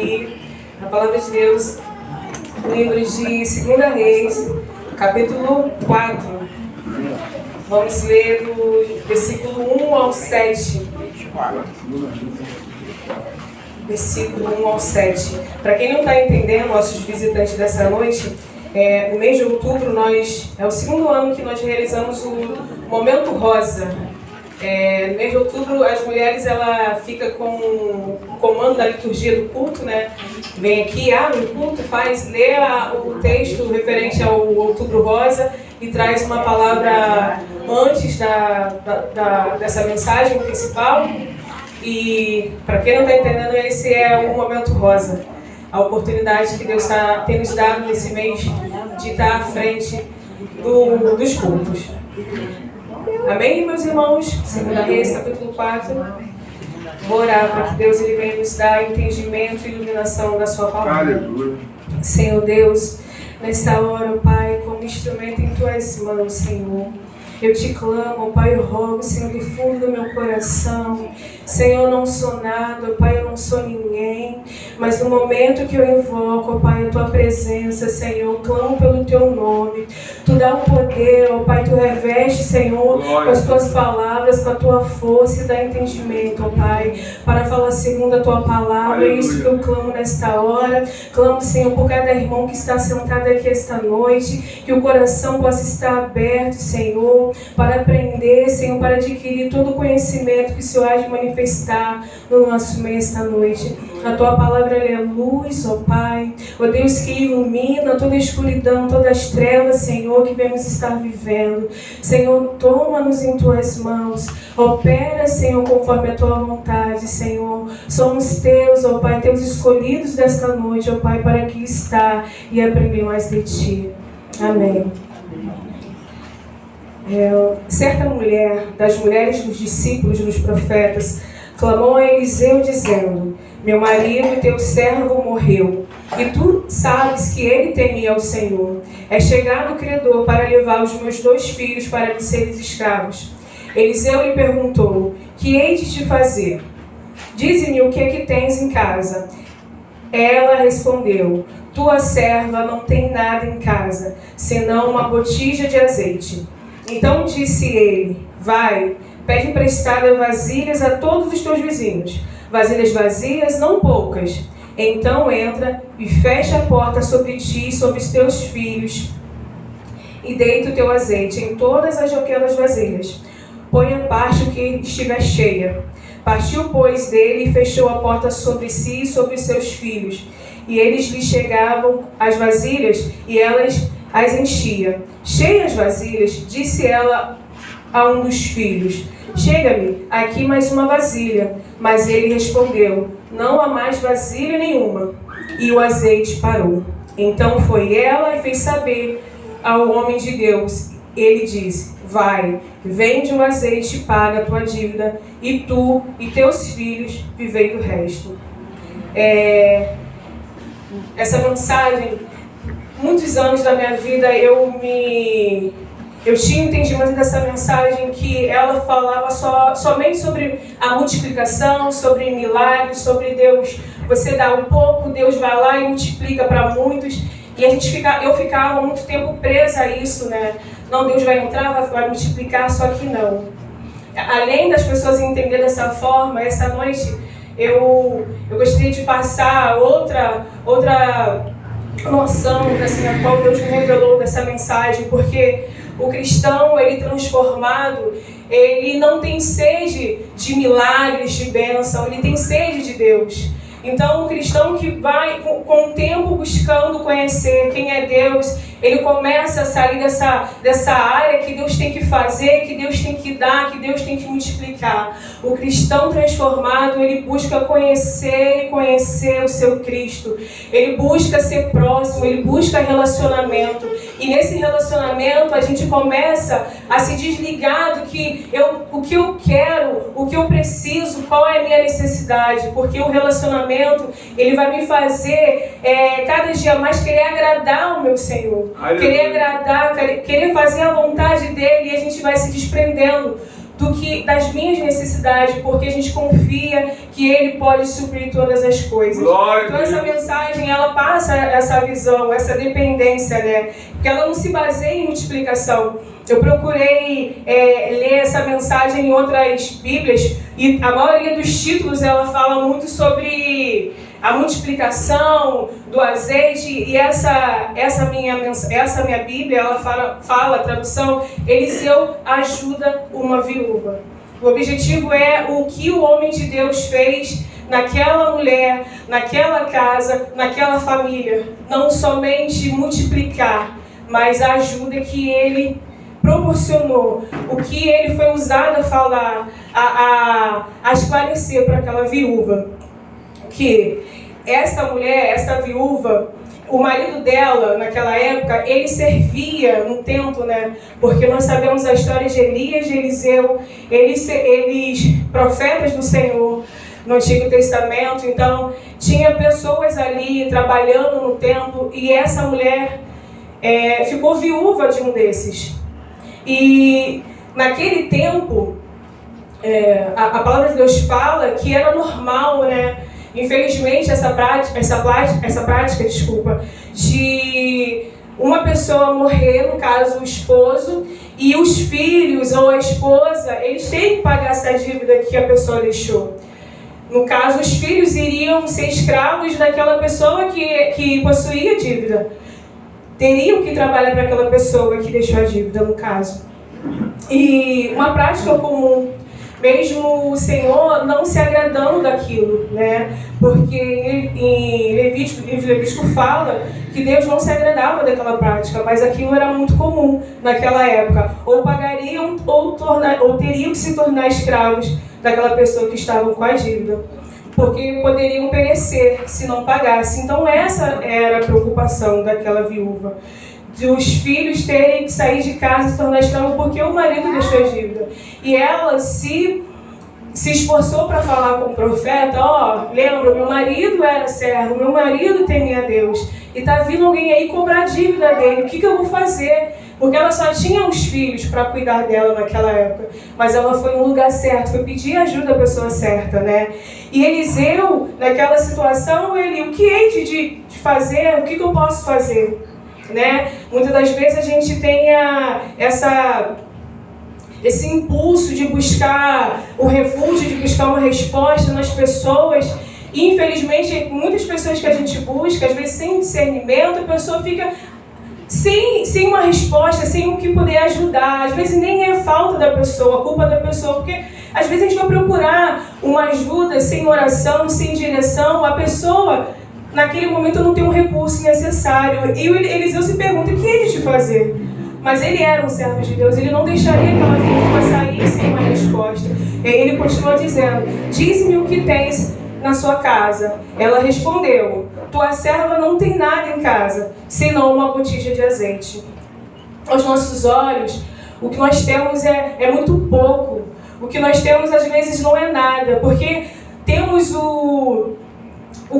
abrir a palavra de Deus no livro de 2 Reis, capítulo 4. Vamos ler do versículo 1 ao 7. Versículo 1 ao 7. Para quem não está entendendo, nossos visitantes dessa noite, no mês de outubro, é o segundo ano que nós realizamos o Momento Rosa. No mês de outubro, as mulheres ficam com o comando da liturgia do culto, né? Vem aqui, abre o culto, lê o texto referente ao Outubro Rosa e traz uma palavra antes dessa mensagem principal. E, para quem não está entendendo, esse é o Momento Rosa, a oportunidade que Deus tem nos dado nesse mês de estar à frente dos cultos. Amém, meus irmãos? 2 Reis, capítulo 4. Vou orar para que Deus venha nos dar entendimento e iluminação da sua palavra. Aleluia. Senhor Deus, nesta hora, Pai, como instrumento em tuas mãos, Senhor, eu te clamo, Pai, eu rogo, Senhor, do fundo do meu coração. Senhor, eu não sou nada, Pai, eu não sou ninguém, mas no momento que eu invoco, Pai, a Tua presença, Senhor, eu clamo pelo Teu nome. Tu dá o poder, Pai, Tu reveste, Senhor, com as Tuas palavras, com a Tua força e dá entendimento, Pai, para falar segundo a Tua palavra. É isso que eu clamo nesta hora. Clamo, Senhor, por cada irmão que está sentado aqui esta noite, que o coração possa estar aberto, Senhor, para aprender, Senhor, para adquirir todo o conhecimento que o Senhor há de manifestar no nosso meio esta noite. A Tua palavra é luz, ó Pai, ó Deus, que ilumina toda a escuridão, todas as trevas, Senhor, que vemos estar vivendo. Senhor, toma-nos em Tuas mãos, opera, Senhor, conforme a Tua vontade, Senhor. Somos Teus, ó Pai, Teus escolhidos desta noite, ó Pai, para aqui estar e aprender mais de Ti. Amém. Certa mulher, das mulheres dos discípulos dos profetas, clamou a Eliseu dizendo: meu marido, teu servo, morreu, e tu sabes que ele temia ao Senhor. É chegado o credor para levar os meus 2 filhos para lhe seres escravos. Eliseu lhe perguntou: que hei de te fazer? Dize-me o que é que tens em casa. Ela respondeu: tua serva não tem nada em casa, senão uma botija de azeite. Então disse ele: vai, pede emprestada vasilhas a todos os teus vizinhos, vasilhas vazias, não poucas. Então entra e fecha a porta sobre ti e sobre os teus filhos, e deita o teu azeite em todas aquelas vasilhas. Põe a parte o que estiver cheia. Partiu, pois, dele e fechou a porta sobre si e sobre os seus filhos. E eles lhe chegavam as vasilhas, e elas as enchia. Cheias as vasilhas, disse ela a um dos filhos: chega-me aqui mais uma vasilha. Mas ele respondeu: não há mais vasilha nenhuma. E o azeite parou. Então foi ela e fez saber ao homem de Deus. Ele disse: vai, vende o azeite e paga a tua dívida, e tu e teus filhos vivei do resto. Essa mensagem, muitos anos da minha vida, eu tinha entendimento dessa mensagem que ela falava somente sobre a multiplicação, sobre milagres, sobre Deus. Você dá um pouco, Deus vai lá e multiplica para muitos. E eu ficava muito tempo presa a isso, né? Não, Deus vai entrar, vai multiplicar, só que não. Além das pessoas entenderem dessa forma, essa noite eu gostaria de passar outra noção, assim, a qual Deus me revelou dessa mensagem, porque o cristão, ele transformado, ele não tem sede de milagres, de bênção, ele tem sede de Deus. Então, o cristão que vai com o tempo buscando conhecer quem é Deus, ele começa a sair dessa área que Deus tem que fazer, que Deus tem que dar, que Deus tem que multiplicar. O cristão transformado, ele busca conhecer e conhecer o seu Cristo. Ele busca ser próximo, ele busca relacionamento. E nesse relacionamento, a gente começa a se desligar o que eu quero, o que eu preciso, qual é a minha necessidade. Porque o relacionamento, ele vai me fazer cada dia mais querer agradar o meu Senhor. Querer agradar, querer fazer a vontade dele, e a gente vai se desprendendo do que das minhas necessidades, porque a gente confia que Ele pode suprir todas as coisas. Então essa mensagem, ela passa essa visão, essa dependência, né? Porque ela não se baseia em multiplicação. Eu procurei ler essa mensagem em outras Bíblias e a maioria dos títulos ela fala muito sobre a multiplicação do azeite, e essa minha Bíblia, ela fala a tradução, Eliseu ajuda uma viúva. O objetivo é o que o homem de Deus fez naquela mulher, naquela casa, naquela família. Não somente multiplicar, mas a ajuda que ele proporcionou, o que ele foi usado a falar, a esclarecer para aquela viúva. Que esta mulher, esta viúva, o marido dela, naquela época, ele servia no templo, né? Porque nós sabemos a história de Elias, de Eliseu, eles profetas do Senhor no Antigo Testamento. Então, tinha pessoas ali trabalhando no templo, e essa mulher ficou viúva de um desses. E naquele tempo, a palavra de Deus fala que era normal, né? Infelizmente, essa prática, de uma pessoa morrer, no caso o esposo, e os filhos ou a esposa, eles têm que pagar essa dívida que a pessoa deixou. No caso, os filhos iriam ser escravos daquela pessoa que possuía a dívida. Teriam que trabalhar para aquela pessoa que deixou a dívida, no caso. E uma prática comum, mesmo o Senhor não se agradando daquilo, né? Porque em Levítico fala que Deus não se agradava daquela prática, mas aquilo era muito comum naquela época. Ou pagariam ou teriam que se tornar escravos daquela pessoa que estava com a dívida, porque poderiam perecer se não pagasse. Então essa era a preocupação daquela viúva, de os filhos terem que sair de casa e se tornar escravo porque o marido deixou a dívida. E ela se esforçou para falar com o profeta: lembra, meu marido era servo, meu marido temia a Deus, e está vindo alguém aí cobrar a dívida dele, o que eu vou fazer? Porque ela só tinha os filhos para cuidar dela naquela época, mas ela foi no lugar certo, foi pedir ajuda à pessoa certa, né? E Eliseu, naquela situação, o que hei de fazer, o que eu posso fazer? Né? Muitas das vezes a gente tem esse impulso de buscar o refúgio, de buscar uma resposta nas pessoas, e infelizmente muitas pessoas que a gente busca, às vezes sem discernimento, a pessoa fica sem uma resposta, sem o que poder ajudar. Às vezes nem é falta da pessoa, culpa da pessoa, porque às vezes a gente vai procurar uma ajuda sem oração, sem direção, a pessoa naquele momento não tem um recurso necessário. E o Eliseu se pergunta: o que ele de fazer? Mas ele era um servo de Deus, ele não deixaria aquela viúva sair sem uma resposta. E aí ele continua dizendo: diz-me o que tens na sua casa. Ela respondeu: tua serva não tem nada em casa, senão uma botija de azeite. Aos nossos olhos, o que nós temos é muito pouco. O que nós temos às vezes não é nada, porque temos o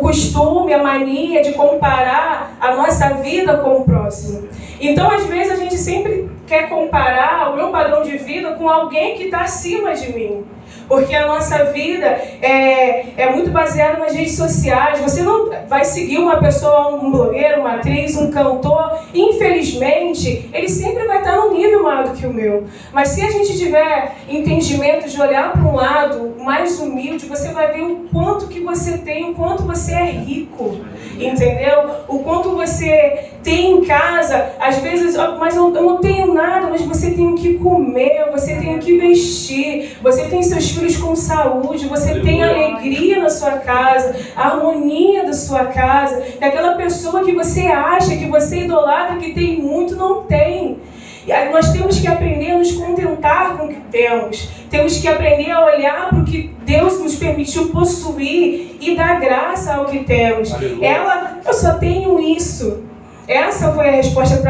costume, a mania de comparar a nossa vida com o próximo. Então, às vezes, a gente sempre quer comparar o meu padrão de vida com alguém que está acima de mim. Porque a nossa vida é muito baseada nas redes sociais. Você não vai seguir uma pessoa, um blogueiro, uma atriz, um cantor. Infelizmente, ele sempre vai estar num nível maior do que o meu. Mas se a gente tiver entendimento de olhar para um lado mais humilde, você vai ver o quanto que você tem, o quanto você é rico. Entendeu? O quanto você tem em casa. Às vezes, mas eu não tenho nada, mas você tem o que comer, você tem o que vestir, você tem seus filhos com saúde, você tem alegria na sua casa, a harmonia da sua casa. E aquela pessoa que você acha, que você idolatra, que tem muito, não tem. E aí nós temos que aprender a nos contentar com o que temos. Temos que aprender a olhar para o que Deus nos permitiu possuir e dar graça ao que temos. Eu só tenho isso. Essa foi a resposta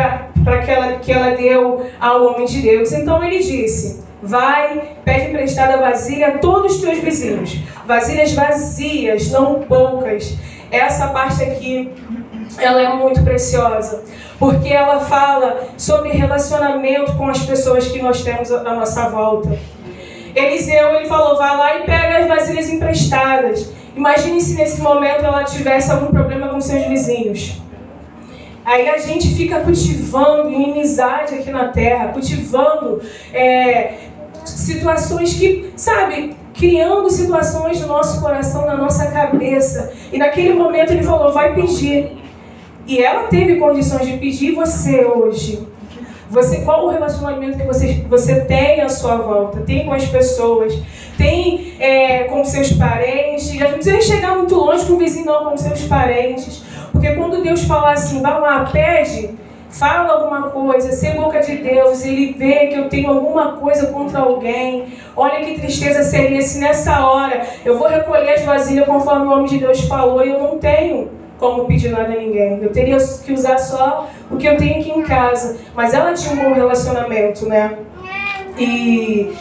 que ela deu ao homem de Deus. Então ele disse: vai, pede emprestada vasilha a todos os teus vizinhos. Vasilhas vazias, não poucas. Essa parte aqui, ela é muito preciosa, porque ela fala sobre relacionamento com as pessoas que nós temos à nossa volta. Eliseu, ele falou, vai lá e pega as vasilhas emprestadas. Imagine se nesse momento ela tivesse algum problema com seus vizinhos. Aí a gente fica cultivando inimizade aqui na terra, cultivando situações que, sabe, criando situações no nosso coração, na nossa cabeça. E naquele momento ele falou, vai pedir. E ela teve condições de pedir. você hoje? Qual o relacionamento que você tem à sua volta? Tem com as pessoas? Tem com seus parentes? A gente não precisa nem chegar muito longe com o vizinho, não, com seus parentes. Porque quando Deus fala assim, vai lá, pede, fala alguma coisa, ser boca de Deus, Ele vê que eu tenho alguma coisa contra alguém. Olha que tristeza seria se nessa hora eu vou recolher as vasilhas conforme o homem de Deus falou e eu não tenho como pedir nada a ninguém. Eu teria que usar só o que eu tenho aqui em casa. Mas ela tinha um bom relacionamento, né? E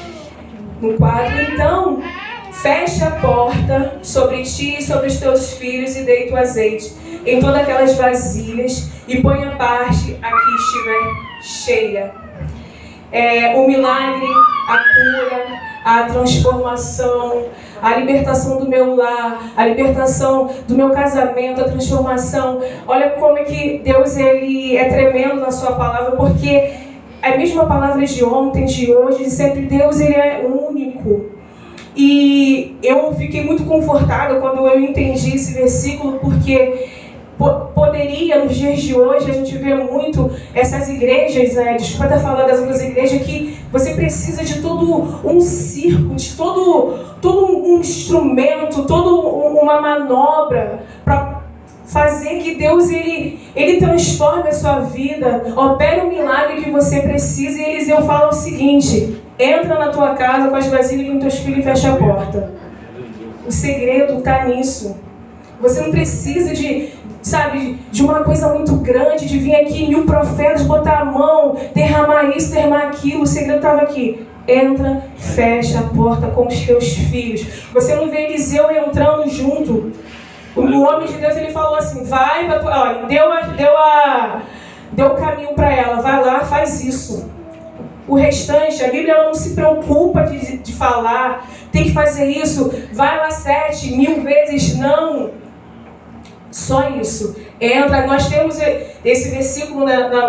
no quadro, então, fecha a porta sobre ti e sobre os teus filhos e deita o azeite em todas aquelas vasilhas e põe a parte a que estiver cheia. O milagre, a cura, a transformação, a libertação do meu lar, a libertação do meu casamento, a transformação. Olha como é que Deus ele é tremendo na sua palavra, porque a mesma palavra de ontem, de hoje, de sempre. Deus ele é único. E eu fiquei muito confortada quando eu entendi esse versículo, porque poderia, nos dias de hoje, a gente vê muito essas igrejas, desculpa até falar das outras igrejas, que você precisa de todo um circo, de todo um instrumento, toda uma manobra para fazer que Deus ele transforme a sua vida, opere o milagre que você precisa. E Eliseu fala o seguinte: entra na tua casa com as vasilhas com teus filhos e fecha a porta. O segredo está nisso. Você não precisa de uma coisa muito grande, de vir aqui 1000 profetas, botar a mão, derramar isso, derramar aquilo. O segredo estava aqui. Entra, fecha a porta com os teus filhos. Você não vê Eliseu entrando junto. O homem de Deus, ele falou assim, vai para tua... Olha, deu o caminho para ela, vai lá, faz isso. O restante, a Bíblia ela não se preocupa de falar, tem que fazer isso, vai lá 7.000 vezes, não. Só isso. Entra, nós temos esse versículo na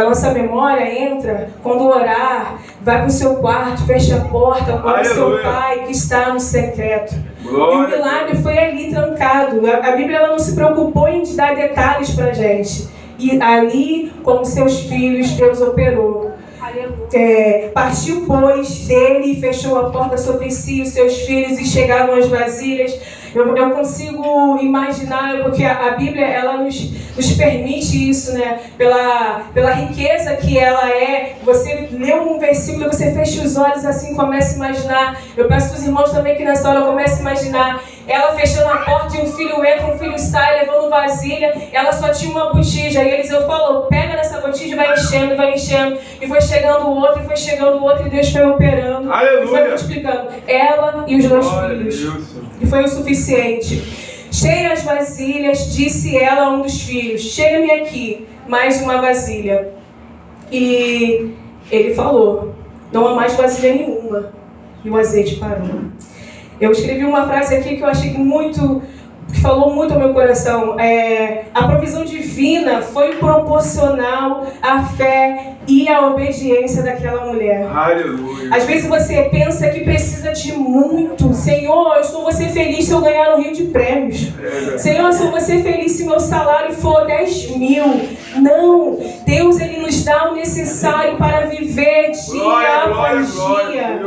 nossa memória, entra, quando orar, vai para o seu quarto, fecha a porta, para o seu pai que está no secreto. Glória. E o milagre foi ali trancado. A Bíblia ela não se preocupou em dar detalhes para a gente. E ali, como seus filhos, Deus operou. Partiu, pois, dele e fechou a porta sobre si e os seus filhos, e chegaram as vasilhas. Eu consigo imaginar, porque a Bíblia ela nos permite isso, né? Pela riqueza que ela é. Você lê um versículo, você fecha os olhos assim, começa a imaginar. Eu peço para os irmãos também que nessa hora comece a imaginar ela fechando a porta e um filho entra, um filho sai, levando vasilha. Ela só tinha uma botija. E Eliseu falou, pega nessa botija e vai enchendo. E foi chegando o outro, e Deus foi operando. Aleluia. E foi multiplicando. Ela e os dois filhos. E foi o suficiente. Cheia as vasilhas, disse ela a um dos filhos, chega-me aqui, mais uma vasilha. E ele falou, não há mais vasilha nenhuma. E o azeite parou. Eu escrevi uma frase aqui que eu achei que falou muito ao meu coração. A provisão divina foi proporcional à fé e à obediência daquela mulher. Aleluia. Às vezes você pensa que precisa de muito. Senhor, eu só vou ser feliz se eu ganhar no Rio de Prêmios. Senhor, eu só vou ser feliz se meu salário for 10.000. Não. Deus, Ele nos dá o necessário para viver dia após dia.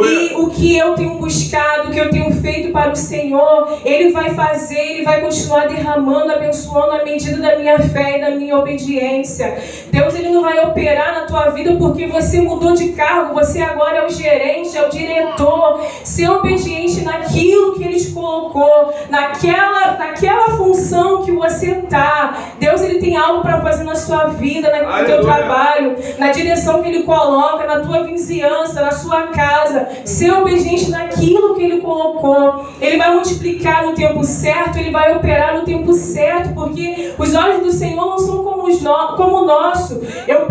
E o que eu tenho buscado, o que eu tenho feito para o Senhor, Ele vai fazer, Ele vai continuar derramando, abençoando à medida da minha fé e da minha obediência. Deus, Ele não vai operar na tua vida porque você mudou de cargo, você agora é o gerente, é o diretor. Ser obediente naquilo que Ele te colocou, naquela função que você está. Deus, Ele tem algo para fazer na sua vida, no teu trabalho, na direção que Ele coloca, na tua vizinhança, na sua casa. Ser obediente naquilo que Ele colocou. Senhor. Ele vai multiplicar no tempo certo, Ele vai operar no tempo certo, porque os olhos do Senhor não são como o nosso. Eu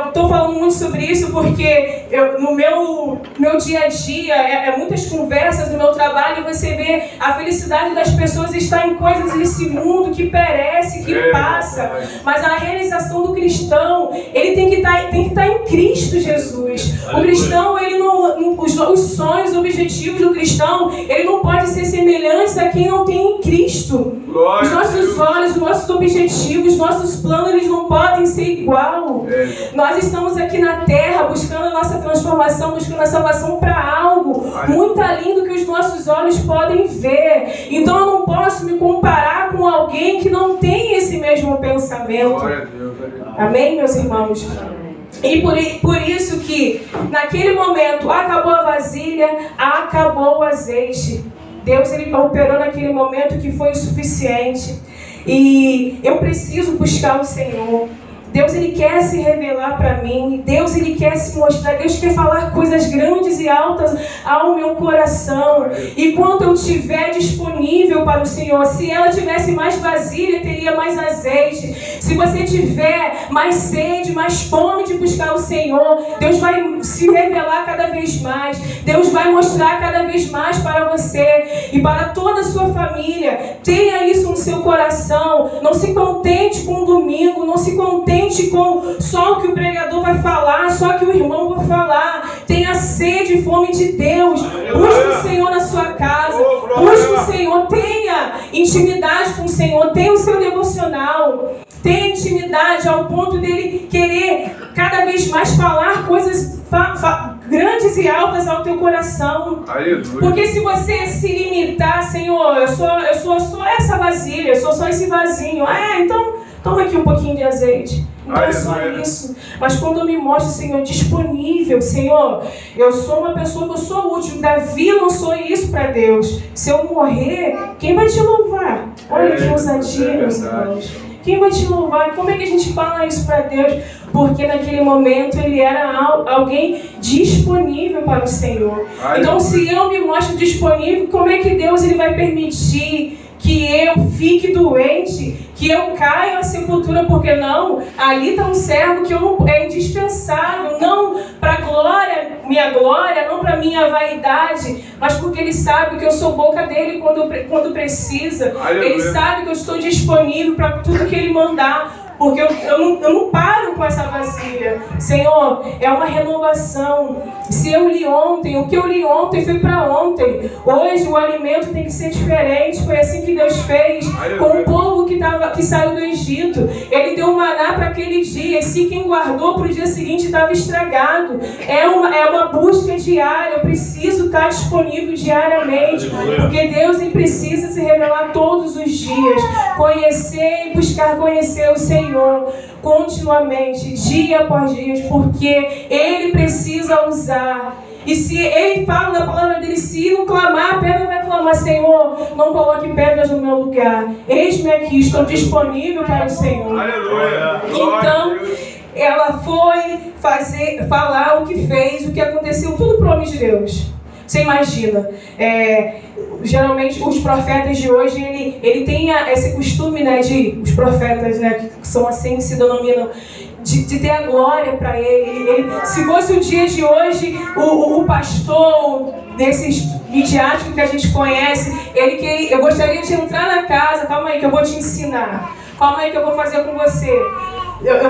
estou falando muito sobre isso porque no meu dia a dia, muitas conversas no meu trabalho, você vê a felicidade das pessoas está em coisas desse mundo que perece, que passa. Mas a realização do cristão, ele tem que estar em Cristo Jesus. O cristão, os sonhos, os objetivos do cristão, ele não pode ser semelhante a quem não tem em Cristo. Os nossos olhos, os nossos objetivos, os nossos planos, eles não podem ser igual. Nós estamos aqui na terra buscando a nossa transformação, buscando a salvação para algo muito além do que os nossos olhos podem ver. Então eu não posso me comparar com alguém que não tem esse mesmo pensamento. Amém, meus irmãos? E por isso que naquele momento acabou a vasilha, acabou o azeite. Deus, Ele operou naquele momento que foi o suficiente. E eu preciso buscar o Senhor. Deus, Ele quer se revelar para mim. Deus, Ele quer se mostrar. Deus quer falar coisas grandes e altas ao meu coração. E quando eu estiver disponível para o Senhor, se ela tivesse mais vasilha, teria mais azeite. Se você tiver mais sede, mais fome de buscar o Senhor, Deus vai se revelar cada vez mais. Deus vai mostrar cada vez mais para você e para toda a sua família. Tenha isso no seu coração. Não se contente com o domingo. Não se contente com só o que o pregador vai falar, só o que o irmão vai falar. Tenha sede e fome de Deus. Busque o Senhor na sua casa. Busque o Senhor. Tenha intimidade com o Senhor. Tenha o seu devocional. Tenha intimidade ao ponto dele querer cada vez mais falar coisas grandes e altas ao teu coração. Porque se você se limitar, Senhor, eu sou só essa vasilha, eu sou só esse vasinho. Então toma aqui um pouquinho de azeite. Não é só isso. Mas quando eu me mostro, Senhor, disponível, Senhor, eu sou uma pessoa que eu sou útil. Davi lançou isso para Deus. Se eu morrer, quem vai te louvar? Olha que ousadia, meus irmãos. Quem vai te louvar? Como é que a gente fala isso para Deus? Porque naquele momento ele era alguém disponível para o Senhor. Então, se eu me mostro disponível, como é que Deus ele vai permitir que eu fique doente, que eu caia à sepultura? Porque não, ali está um servo que é indispensável, não para minha glória, não para minha vaidade, mas porque ele sabe que eu sou boca dele quando precisa. Ele sabe que eu estou disponível para tudo que ele mandar. Porque eu não paro com essa vasilha. Senhor, é uma renovação. Se eu li ontem, o que eu li ontem foi para ontem. Hoje o alimento tem que ser diferente. Foi assim que Deus fez com o povo que saiu do Egito. Ele deu maná para aquele dia. E se quem guardou para o dia seguinte estava estragado. É uma busca diária. Eu preciso estar disponível diariamente. Porque Deus ele precisa se revelar todos os dias. Conhecer e buscar conhecer o Senhor continuamente, dia após dia, porque Ele precisa usar. E se Ele fala da palavra dele, se não clamar, a pedra vai clamar: Senhor, não coloque pedras no meu lugar. Eis-me aqui, estou disponível para o Senhor. Aleluia. Então, ela foi falar o que fez, o que aconteceu, tudo para o homem de Deus. Você imagina, geralmente os profetas de hoje, ele tem esse costume, né, os profetas, né, que são assim, se denominam, de ter a glória para ele. Se fosse o dia de hoje, o pastor desses midiáticos que a gente conhece, eu gostaria de entrar na casa, calma aí que eu vou te ensinar, calma aí que eu vou fazer com você.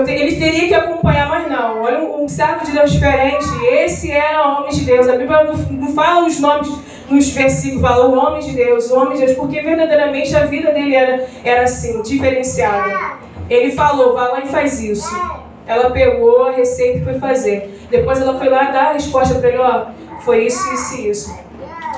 Ele teria que acompanhar, mas não. Olha, um servo de Deus diferente. Esse era o homem de Deus. A Bíblia não fala os nomes nos versículos, fala o homem de Deus, porque verdadeiramente a vida dele era assim, diferenciada. Ele falou: vai lá e faz isso. Ela pegou a receita e foi fazer. Depois ela foi lá dar a resposta para ele: foi isso, isso e isso.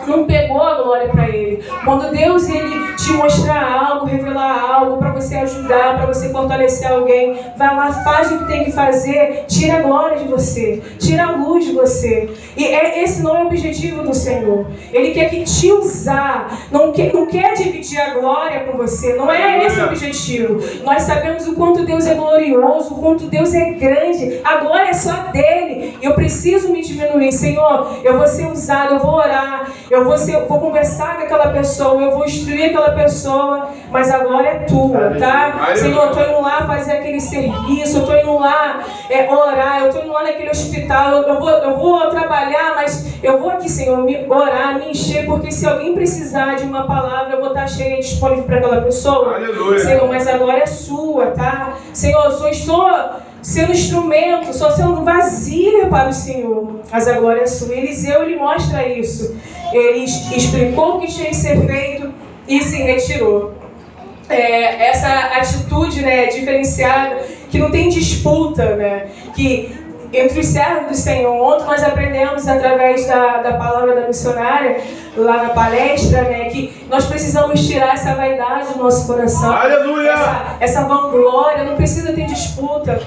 Não pegou a glória para ele. Quando Deus ele te mostrar algo, revelar algo para você ajudar, para você fortalecer alguém, vai lá, faz o que tem que fazer, tira a glória de você, tira a luz de você. E esse não é o objetivo do Senhor. Ele quer que te usar, não quer dividir a glória com você. Não é esse o objetivo. Nós sabemos o quanto Deus é glorioso, o quanto Deus é grande. A glória é só dele. Eu preciso me diminuir. Senhor, eu vou ser usado, eu vou orar, eu vou conversar com aquela pessoa, eu vou instruir aquela pessoa, mas a glória é tua, tá? Senhor, eu estou indo lá fazer aquele serviço, eu estou indo lá orar, eu estou indo lá naquele hospital, eu vou trabalhar, mas eu vou aqui, Senhor, orar, me encher, porque se alguém precisar de uma palavra, eu vou estar cheia e disponível para aquela pessoa. Aleluia. Senhor, mas a glória é sua, tá? Senhor, eu só estou sendo instrumento, só sendo vasilha para o Senhor, mas a glória é sua. Eliseu, ele mostra isso. Ele explicou o que tinha que ser feito e se retirou. Essa atitude, né, diferenciada, que não tem disputa, né, que entre os servos do Senhor. Ontem nós aprendemos através da palavra da missionária, lá na palestra, né, que nós precisamos tirar essa vaidade do nosso coração. Aleluia! Essa vanglória, não precisa ter disputa.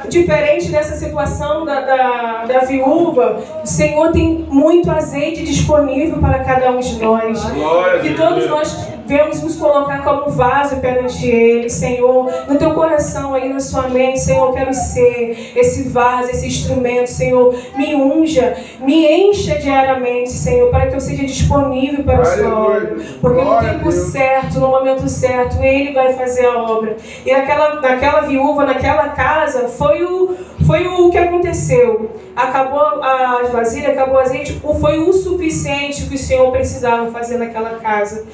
Diferente dessa situação da viúva, o Senhor tem muito azeite disponível para cada um de nós. Glória que todos nós devemos nos colocar como vaso perante Ele. Senhor, no teu coração aí, na sua mente, Senhor, eu quero ser esse vaso, esse instrumento. Senhor, me unja, me encha diariamente, Senhor, para que eu seja disponível para o Senhor obra. Porque no tempo certo, no momento certo, Ele vai fazer a obra. E naquela viúva, naquela casa, foi o que aconteceu. Acabou as vasilhas, acabou o azeite, foi o suficiente que o Senhor precisava fazer naquela casa.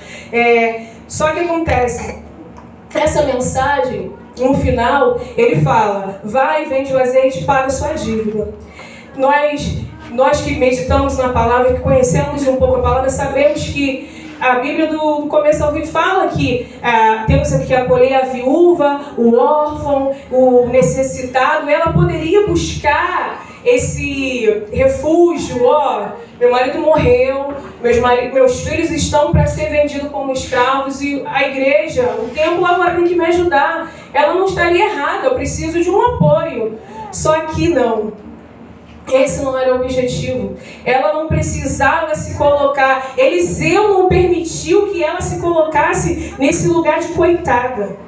Só que acontece, essa mensagem, no final, ele fala: vai, vende o azeite e paga a sua dívida. Nós que meditamos na palavra, que conhecemos um pouco a palavra, sabemos que a Bíblia do começo ao fim fala que temos que acolher a viúva, o órfão, o necessitado. Ela poderia buscar esse refúgio. Meu marido morreu, meus filhos estão para ser vendidos como escravos e a igreja, o templo agora tem que me ajudar. Ela não estaria errada, eu preciso de um apoio. Só que não. Esse não era o objetivo. Ela não precisava se colocar. Eliseu não permitiu que ela se colocasse nesse lugar de coitada.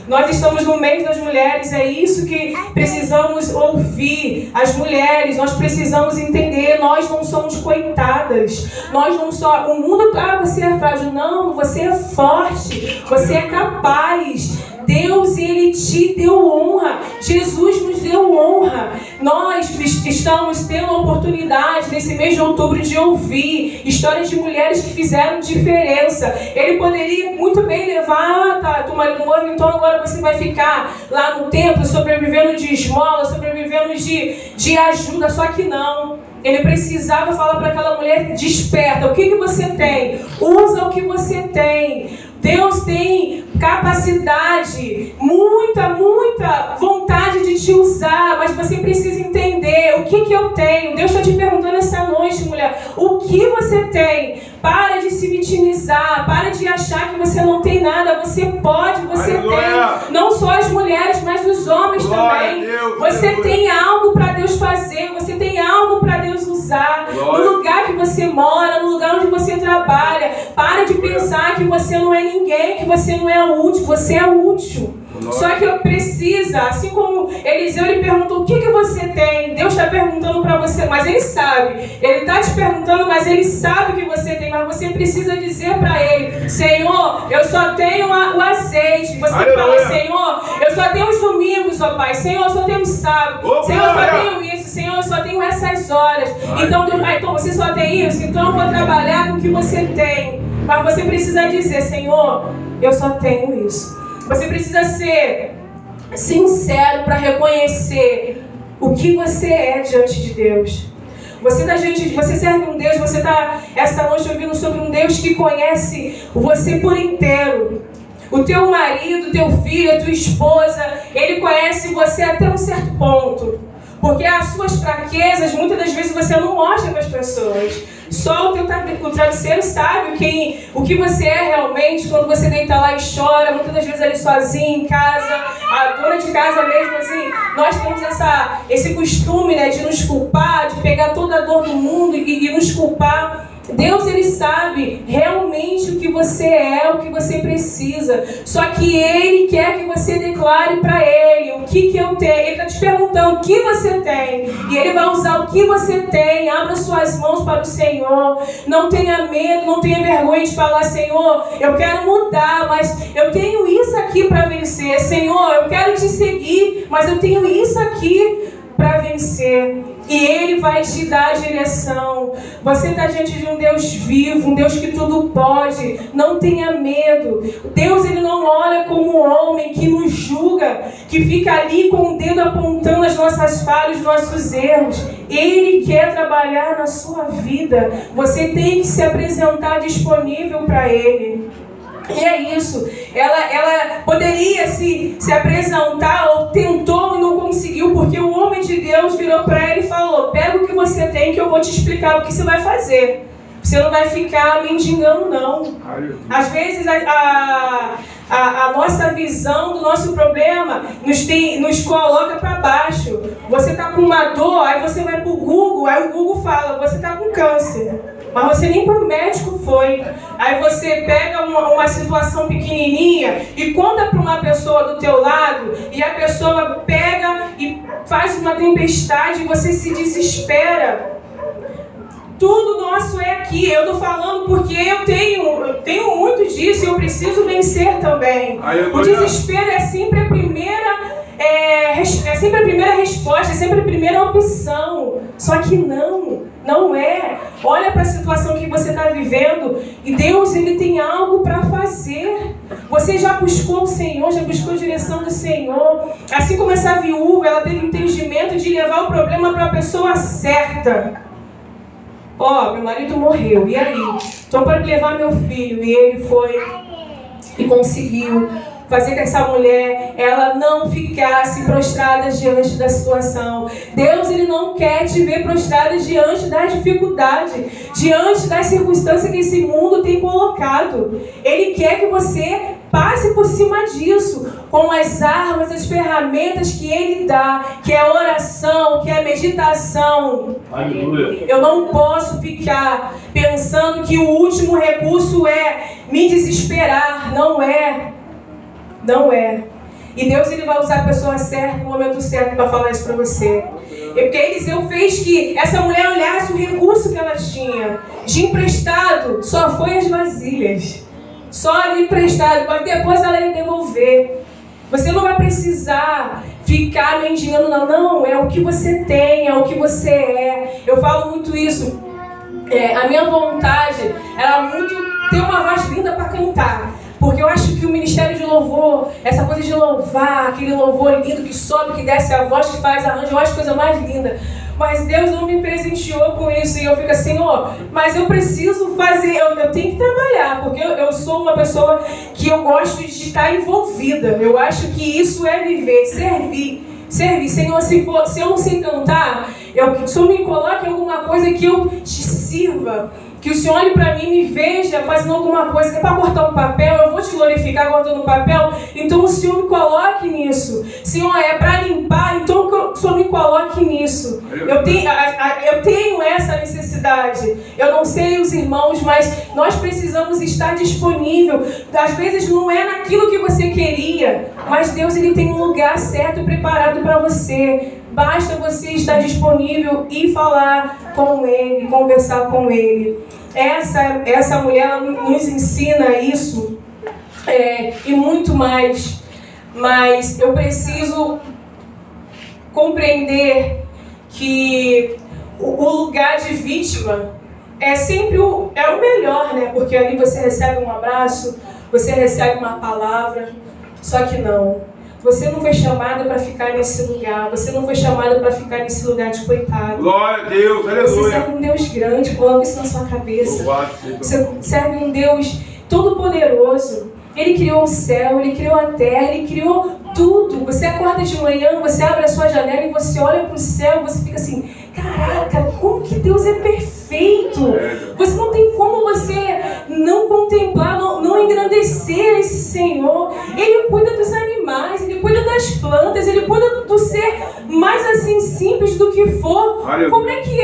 Nós estamos no mês das mulheres, é isso que precisamos ouvir. As mulheres, nós precisamos entender, nós não somos coitadas. Nós não somos... O mundo, você é frágil. Não, você é forte. Você é capaz. Deus, Ele te deu honra. Jesus nos deu honra. Nós estamos tendo a oportunidade, nesse mês de outubro, de ouvir histórias de mulheres que fizeram diferença. Ele poderia muito bem levar, teu marido morreu, então agora você vai ficar lá no templo, sobrevivendo de esmola, sobrevivendo de ajuda. Só que não. Ele precisava falar para aquela mulher: desperta, o que você tem? Usa o que você tem. Deus tem capacidade, muita vontade de te usar, mas você precisa entender o que eu tenho. Deus está te perguntando essa noite, mulher, o que você tem? Para de se vitimizar, para de achar que você não tem nada. Você pode, você tem. Não só as mulheres, mas os homens também. Você tem algo para Deus fazer, você tem algo para Deus usar. No lugar que você mora, no lugar onde você trabalha. Para de pensar que você não é ninguém, que você não é útil. Você é útil. Só que eu preciso, assim como Eliseu, ele perguntou: o que você tem? Deus está perguntando para você, mas Ele sabe. Ele está te perguntando, mas Ele sabe o que você tem. Mas você precisa dizer para Ele: Senhor, eu só tenho o azeite. Você fala: Senhor, eu só tenho os domingos, ó Pai. Senhor, eu só tenho o sábado. Senhor, eu só tenho isso. Senhor, eu só tenho essas horas. Então, Deus, então você só tem isso? Então eu vou trabalhar com o que você tem. Mas você precisa dizer: Senhor, eu só tenho isso. Você precisa ser sincero para reconhecer o que você é diante de Deus. Você serve um Deus, você está esta noite ouvindo sobre um Deus que conhece você por inteiro. O teu marido, o teu filho, a tua esposa, ele conhece você até um certo ponto. Porque as suas fraquezas, muitas das vezes você não mostra para as pessoas. Só o travesseiro sabe o que você é realmente quando você deita lá e chora, muitas das vezes ali sozinho em casa, a dona de casa mesmo, assim, nós temos esse costume, né, de nos culpar, de pegar toda a dor do mundo e nos culpar. Deus, Ele sabe realmente o que você é, o que você precisa. Só que Ele quer que você declare para Ele o que eu tenho. Ele está te perguntando o que você tem. E Ele vai usar o que você tem. Abra suas mãos para o Senhor. Não tenha medo, não tenha vergonha de falar: Senhor, eu quero mudar, mas eu tenho isso aqui para vencer. Senhor, eu quero te seguir, mas eu tenho isso aqui para vencer. E Ele vai te dar a direção. Você está diante de um Deus vivo, um Deus que tudo pode. Não tenha medo. Deus, Ele não olha como um homem que nos julga, que fica ali com o dedo apontando as nossas falhas, os nossos erros. Ele quer trabalhar na sua vida. Você tem que se apresentar disponível para Ele. E é isso. Ela poderia se apresentar, ou tentou e não conseguiu, porque o homem de Deus virou para ela e falou: pega o que você tem que eu vou te explicar o que você vai fazer. Você não vai ficar mendigando, não. Às vezes a nossa visão do nosso problema nos coloca para baixo. Você está com uma dor, aí você vai para o Google, aí o Google fala: você está com câncer. Mas você nem para o médico foi. Aí você pega uma situação pequenininha e conta para uma pessoa do teu lado, e a pessoa pega e faz uma tempestade e você se desespera. Tudo nosso é aqui. Eu estou falando porque eu tenho muito disso e eu preciso vencer também. O desespero é sempre a primeira resposta, é sempre a primeira opção. Só que não é. Olha para a situação que você está vivendo e Deus, Ele tem algo para fazer. Você já buscou o Senhor, já buscou a direção do Senhor. Assim como essa viúva, ela teve entendimento de levar o problema para a pessoa certa. Meu marido morreu, e aí? Estou para levar meu filho. E ele foi e conseguiu fazer que essa mulher, ela não ficasse prostrada diante da situação. Deus, Ele não quer te ver prostrada diante da dificuldade, diante das circunstâncias que esse mundo tem colocado. Ele quer que você passe por cima disso, com as armas, as ferramentas que Ele dá, que é a oração, que é a meditação. Aleluia. Eu não posso ficar pensando que o último recurso é me desesperar. Não é. Não é. E Deus, Ele vai usar a pessoa certa, no momento certo, para falar isso para você. Porque Eliseu fez que essa mulher olhasse o recurso que ela tinha. De emprestado, só foi as vasilhas. Só ali emprestado, mas depois ela ia devolver. Você não vai precisar ficar mendigando, não. É o que você tem, é o que você é. Eu falo muito isso. A minha vontade era muito ter uma voz linda para cantar. Porque eu acho que o ministério de louvor, essa coisa de louvar, aquele louvor lindo que sobe, que desce a voz, que faz arranjo, eu acho a coisa mais linda. Mas Deus não me presenteou com isso. E eu fico assim: mas eu preciso fazer, eu tenho que trabalhar. Porque eu sou uma pessoa que eu gosto de estar envolvida. Eu acho que isso é viver, servir. Senhor, se eu não sei cantar, que o Senhor me coloque em alguma coisa que eu te sirva. Que o Senhor olhe para mim e me veja fazendo alguma coisa, que é para cortar um papel, eu vou te glorificar cortando um papel, então o Senhor me coloque nisso. Senhor, é para limpar, então o Senhor me coloque nisso. Eu tenho essa necessidade. Eu não sei os irmãos, mas nós precisamos estar disponível. Às vezes não é naquilo que você queria, mas Deus, Ele tem um lugar certo preparado para você. Basta você estar disponível e falar com Ele, conversar com Ele. Essa mulher nos ensina isso e muito mais. Mas eu preciso compreender que o lugar de vítima é sempre o melhor, né? Porque ali você recebe um abraço, você recebe uma palavra. Só que não. Você não foi chamado para ficar nesse lugar. Você não foi chamado para ficar nesse lugar de coitado. Glória a Deus, aleluia. Você serve um Deus grande, coloca isso na sua cabeça. Você serve um Deus todo-poderoso. Ele criou o céu, Ele criou a terra, Ele criou tudo. Você acorda de manhã, você abre a sua janela e você olha para o céu e você fica assim: caraca, como que Deus é perfeito. Você não tem como você não contemplar, não engrandecer esse Senhor. Ele cuida dos animais, Ele cuida das plantas, Ele cuida do ser mais assim simples do que for. Como é que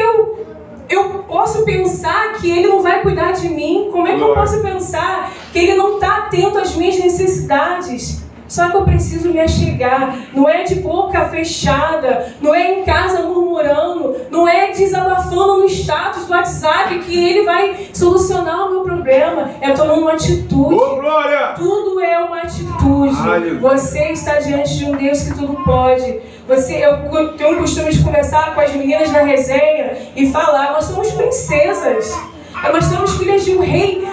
eu posso posso pensar que Ele não vai cuidar de mim? Como é que eu posso pensar que Ele não está atento às minhas necessidades? Só que eu preciso me achegar. Não é de boca fechada, não é em casa murmurando, não é desabafando no status do WhatsApp que Ele vai solucionar o meu problema. É tomando uma atitude. Glória! Tudo é uma atitude. Você está diante de um Deus que tudo pode. Eu tenho o costume de conversar com as meninas na resenha e falar: nós somos princesas. Nós somos filhas de um rei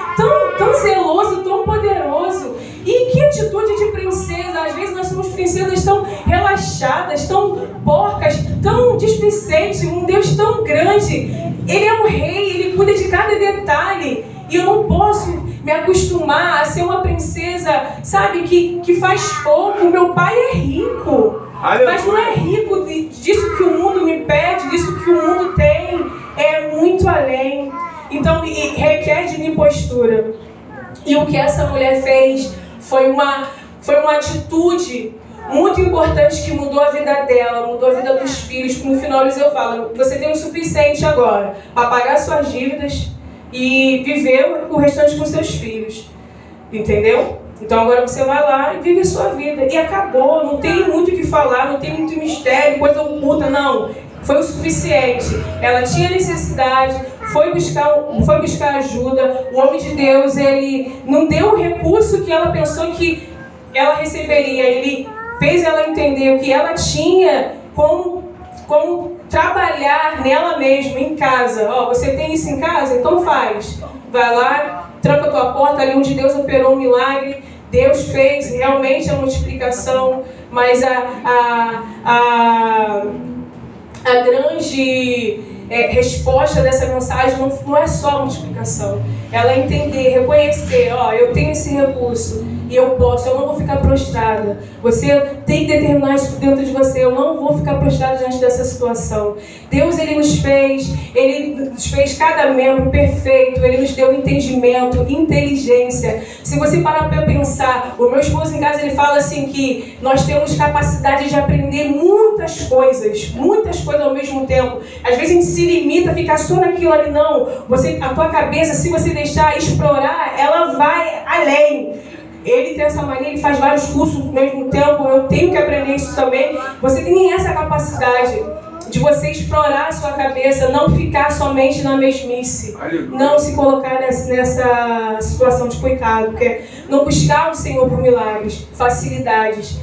tão zeloso, tão poderoso. E que atitude de princesa! Às vezes nós somos princesas tão relaxadas, tão porcas, tão displicentes. Um Deus tão grande. Ele é um rei, Ele cuida de cada detalhe. E eu não posso me acostumar a ser uma princesa, sabe, que faz pouco. Meu pai é rico, mas não é rico disso que o mundo me pede, disso que o mundo tem. É muito além. Então, requer de mim postura. E o que essa mulher fez foi uma atitude muito importante que mudou a vida dela, mudou a vida dos filhos. No final eu falo: você tem o suficiente agora para pagar suas dívidas e viver o restante com seus filhos. Entendeu? Então agora você vai lá e vive a sua vida. E acabou, não tem muito o que falar, não tem muito mistério, coisa oculta, não. Foi o suficiente. Ela tinha necessidade, foi buscar ajuda. O homem de Deus, ele não deu o recurso que ela pensou que ela receberia. Ele fez ela entender o que ela tinha, como trabalhar nela mesma, em casa. Você tem isso em casa? Então faz. Vai lá, tranca a tua porta, ali onde Deus operou um milagre. Deus fez realmente a multiplicação, mas a grande resposta dessa mensagem não é só multiplicação. Ela é entender, reconhecer: eu tenho esse recurso e eu não vou ficar prostrada. Você tem que determinar isso dentro de você: eu não vou ficar prostrada diante dessa situação. Deus, Ele nos fez cada membro perfeito. Ele nos deu entendimento, inteligência. Se você parar para pensar, o meu esposo em casa, ele fala assim que nós temos capacidade de aprender muitas coisas ao mesmo tempo. Às vezes a gente se limita a ficar só naquilo ali. Não, a tua cabeça, se você deixar explorar, ela vai além. Ele tem essa mania, ele faz vários cursos ao mesmo tempo. Eu tenho que aprender isso também. Você tem essa capacidade de você explorar a sua cabeça, não ficar somente na mesmice, não se colocar nessa situação de coitado, porque não buscar o Senhor por milagres, facilidades.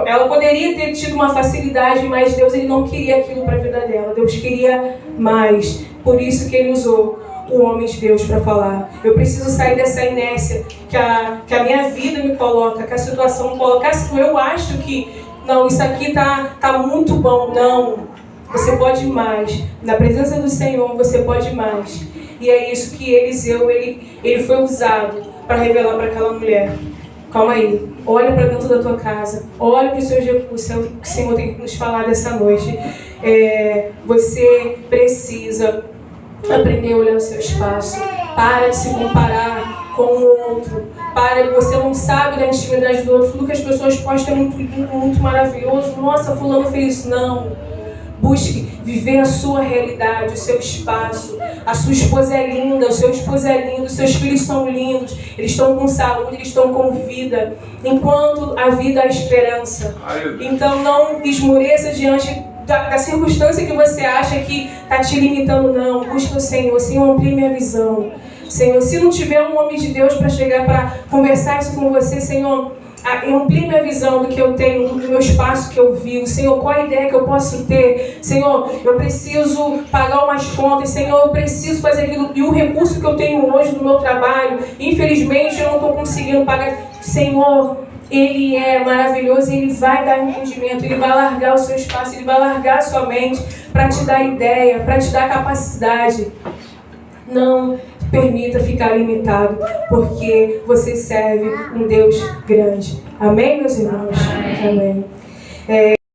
Ela poderia ter tido uma facilidade, mas Deus, Ele não queria aquilo para a vida dela. Deus queria mais. Por isso que Ele usou o homem de Deus para falar: eu preciso sair dessa inércia que a minha vida me coloca, que a situação me coloca. Eu acho que, não, isso aqui tá muito bom. Não, você pode mais. Na presença do Senhor, você pode mais. E é isso que Eliseu, ele foi usado para revelar para aquela mulher: calma aí, olha para dentro da tua casa, olha para os seus recursos. É o que o Senhor tem que nos falar dessa noite. Você precisa aprender a olhar o seu espaço. Para de se comparar com o outro. Você não sabe da intimidade do outro. Tudo que as pessoas postam é muito lindo, muito maravilhoso. Nossa, fulano fez isso. Não. Busque viver a sua realidade, o seu espaço. A sua esposa é linda, o seu esposo é lindo, os seus filhos são lindos. Eles estão com saúde, eles estão com vida. Enquanto a vida há esperança. Então não esmoreça diante da circunstância que você acha que está te limitando. Não, busca o Senhor. Senhor, amplie minha visão. Senhor, se não tiver um homem de Deus para chegar para conversar isso com você, Senhor, amplie minha visão do que eu tenho, do meu espaço que eu vivo. Senhor, qual a ideia que eu posso ter? Senhor, eu preciso pagar umas contas. Senhor, eu preciso fazer aquilo. E o recurso que eu tenho hoje no meu trabalho, infelizmente eu não estou conseguindo pagar. Senhor, Ele é maravilhoso e Ele vai dar entendimento. Ele vai largar o seu espaço, Ele vai largar a sua mente para te dar ideia, para te dar capacidade. Não permita ficar limitado, porque você serve um Deus grande. Amém, meus irmãos? Amém.